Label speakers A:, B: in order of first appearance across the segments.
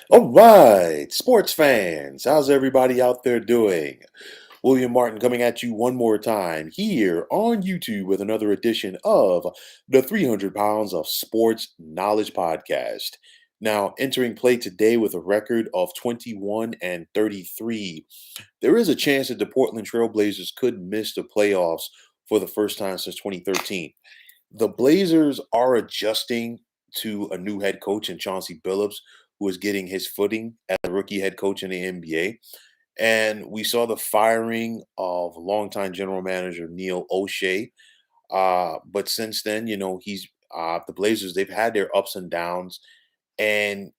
A: All right, sports fans, how's everybody out there doing? William Martin coming at you one more time here on YouTube with another edition of the 300 Pounds of Sports Knowledge Podcast. Now, entering play today with a record of 21 and 33, there is a chance that the Portland Trailblazers could miss the playoffs for the first time since 2013. The Blazers are adjusting to a new head coach in Chauncey Billups, who is getting his footing as a rookie head coach in the NBA. And we saw the firing of longtime general manager Neil O'Shea. But since then, he's the Blazers, they've had their ups and downs. And,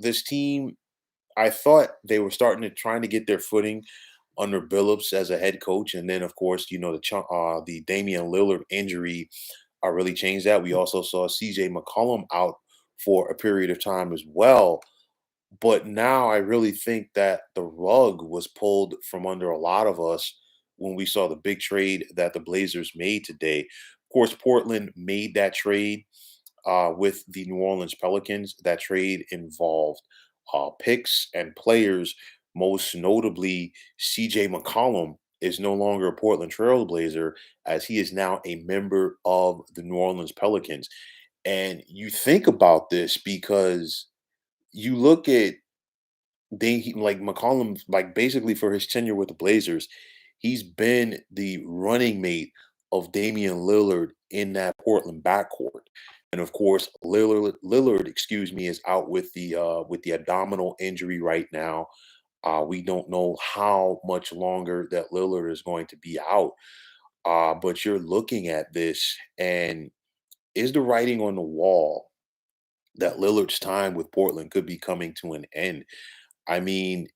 A: this team, I thought they were starting to trying to get their footing under Billups as a head coach. And then, of course, the Damian Lillard injury really changed that. We also saw CJ McCollum out for a period of time as well. But now I really think that the rug was pulled from under a lot of us when we saw the big trade that the Blazers made today. Of course, Portland made that trade with the New Orleans Pelicans. That trade involved picks and players, most notably CJ McCollum is no longer a Portland Trailblazer as he is now a member of the New Orleans Pelicans. And you think about this because you look at like McCollum, like basically for his tenure with the Blazers, he's been the running mate of Damian Lillard in that Portland backcourt. And of course, Lillard, excuse me, is out with the abdominal injury right now. We don't know how much longer that Lillard is going to be out. But you're looking at this, and is the writing on the wall that Lillard's time with Portland could be coming to an end? I mean,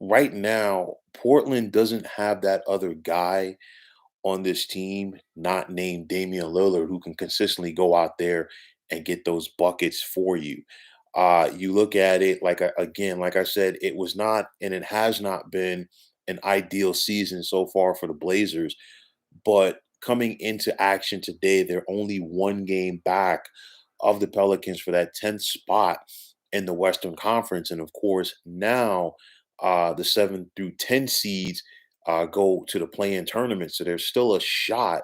A: right now, Portland doesn't have that other guy on this team, not named Damian Lillard, who can consistently go out there and get those buckets for you. You look at it again, like I said, it was not and it has not been an ideal season so far for the Blazers. But coming into action today, they're only one game back of the Pelicans for that 10th spot in the Western Conference. And of course, now the 7 through 10 seeds go to the play-in tournament. So there's still a shot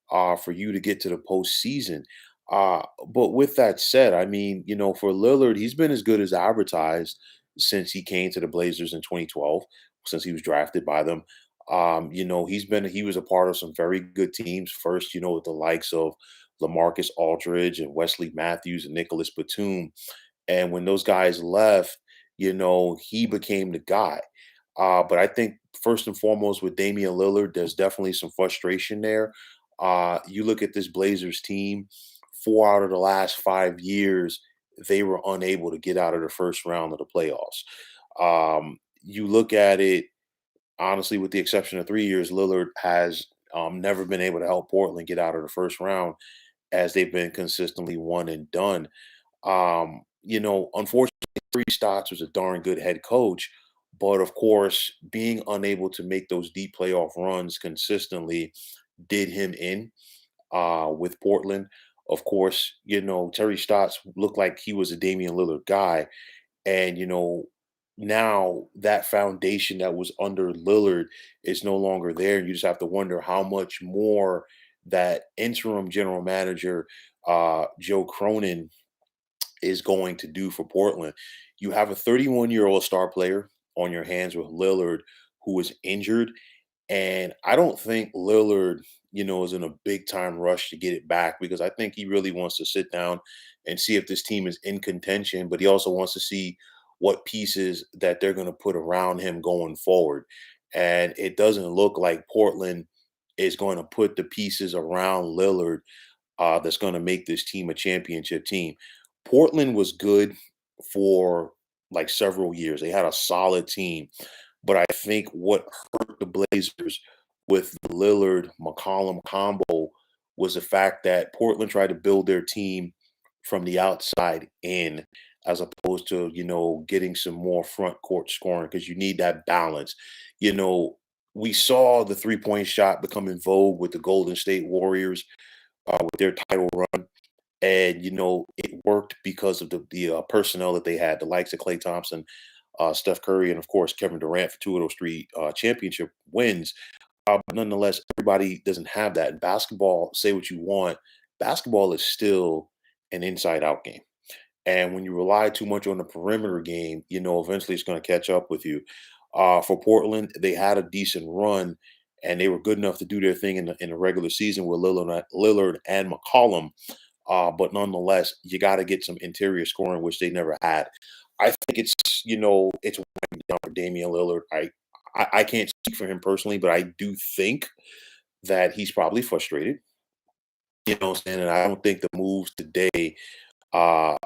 A: for you to get to the postseason. But with that said, I mean, for Lillard, he's been as good as advertised since he came to the Blazers in 2012, since he was drafted by them. He was a part of some very good teams. First, with the likes of LaMarcus Aldridge and Wesley Matthews and Nicholas Batum. And when those guys left, he became the guy. But I think first and foremost with Damian Lillard, there's definitely some frustration there. You look at this Blazers team, 4 out of the last 5 years, they were unable to get out of the first round of the playoffs. You look at it, honestly, with the exception of 3 years, Lillard has never been able to help Portland get out of the first round as they've been consistently one and done. Unfortunately, Three Stotts was a darn good head coach, but of course, being unable to make those deep playoff runs consistently did him in with Portland. Of course, Terry Stotts looked like he was a Damian Lillard guy. And, now that foundation that was under Lillard is no longer there. And you just have to wonder how much more that interim general manager, Joe Cronin, is going to do for Portland. You have a 31-year-old star player on your hands with Lillard who is injured. And I don't think Lillard, is in a big time rush to get it back because I think he really wants to sit down and see if this team is in contention, but he also wants to see what pieces that they're going to put around him going forward. And it doesn't look like Portland is going to put the pieces around Lillard that's going to make this team a championship team. Portland was good for like several years. They had a solid team. But I think what hurt the Blazers with the Lillard McCollum combo was the fact that Portland tried to build their team from the outside in, as opposed to, getting some more front court scoring because you need that balance. You know, we saw the 3-point shot become in vogue with the Golden State Warriors with their title run. And it worked because of the personnel that they had, the likes of Klay Thompson, Steph Curry, and of course Kevin Durant for two of those three championship wins. But nonetheless, everybody doesn't have that. And basketball, say what you want, basketball is still an inside-out game. And when you rely too much on the perimeter game, eventually it's going to catch up with you. For Portland, they had a decent run, and they were good enough to do their thing in the regular season with Lillard and McCollum. But nonetheless, you got to get some interior scoring, which they never had. I think it's winding down for Damian Lillard. I can't speak for him personally, but I do think that he's probably frustrated. What I'm saying? And I don't think the moves today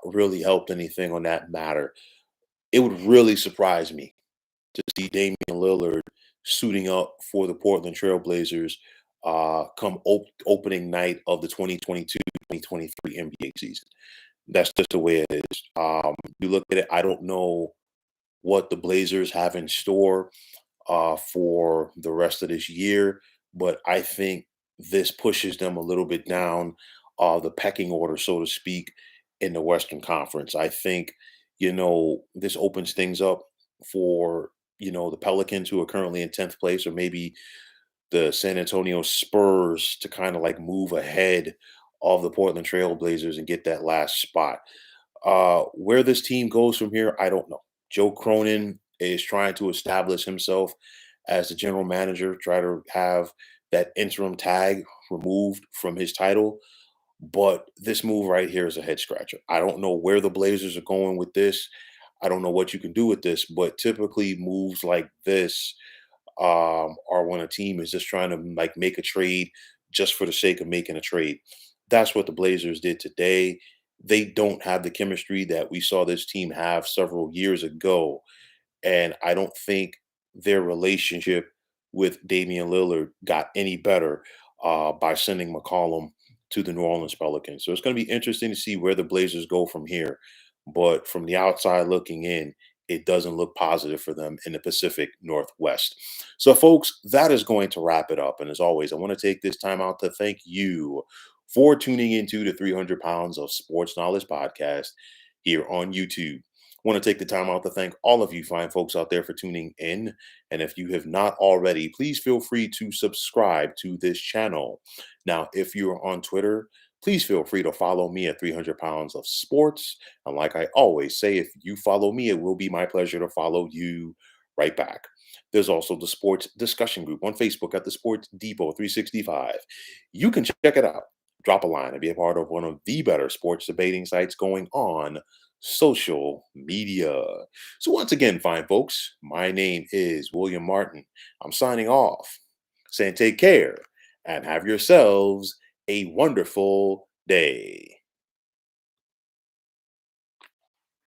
A: really helped anything on that matter. It would really surprise me to see Damian Lillard suiting up for the Portland Trailblazers come opening night of the 2022-2023 NBA season. That's just the way it is. You look at it, I don't know what the Blazers have in store for the rest of this year, but I think this pushes them a little bit down the pecking order, so to speak, in the Western Conference. I think, this opens things up for, the Pelicans, who are currently in 10th place, or maybe the San Antonio Spurs to kind of like move ahead of the Portland Trailblazers and get that last spot. Where this team goes from here, I don't know. Joe Cronin is trying to establish himself as the general manager, try to have that interim tag removed from his title. But this move right here is a head scratcher. I don't know where the Blazers are going with this. I don't know what you can do with this, but typically moves like this or when a team is just trying to like make a trade just for the sake of making a trade. That's what the Blazers did today. They don't have the chemistry that we saw this team have several years ago. And I don't think their relationship with Damian Lillard got any better by sending McCollum to the New Orleans Pelicans. So it's going to be interesting to see where the Blazers go from here. But from the outside looking in, it doesn't look positive for them in the Pacific Northwest. So, folks, that is going to wrap it up. And as always, I want to take this time out to thank you for tuning into the 300 Pounds of Sports Knowledge podcast here on YouTube. Want to take the time out to thank all of you fine folks out there for tuning in. And if you have not already, please feel free to subscribe to this channel. Now, if you're on Twitter, please feel free to follow me at 300 Pounds of Sports. And like I always say, if you follow me, it will be my pleasure to follow you right back. There's also the sports discussion group on Facebook at the Sports Depot 365. You can check it out. Drop a line and be a part of one of the better sports debating sites going on social media. So, once again, fine folks, my name is William Martin. I'm signing off, saying take care and have yourselves a wonderful day.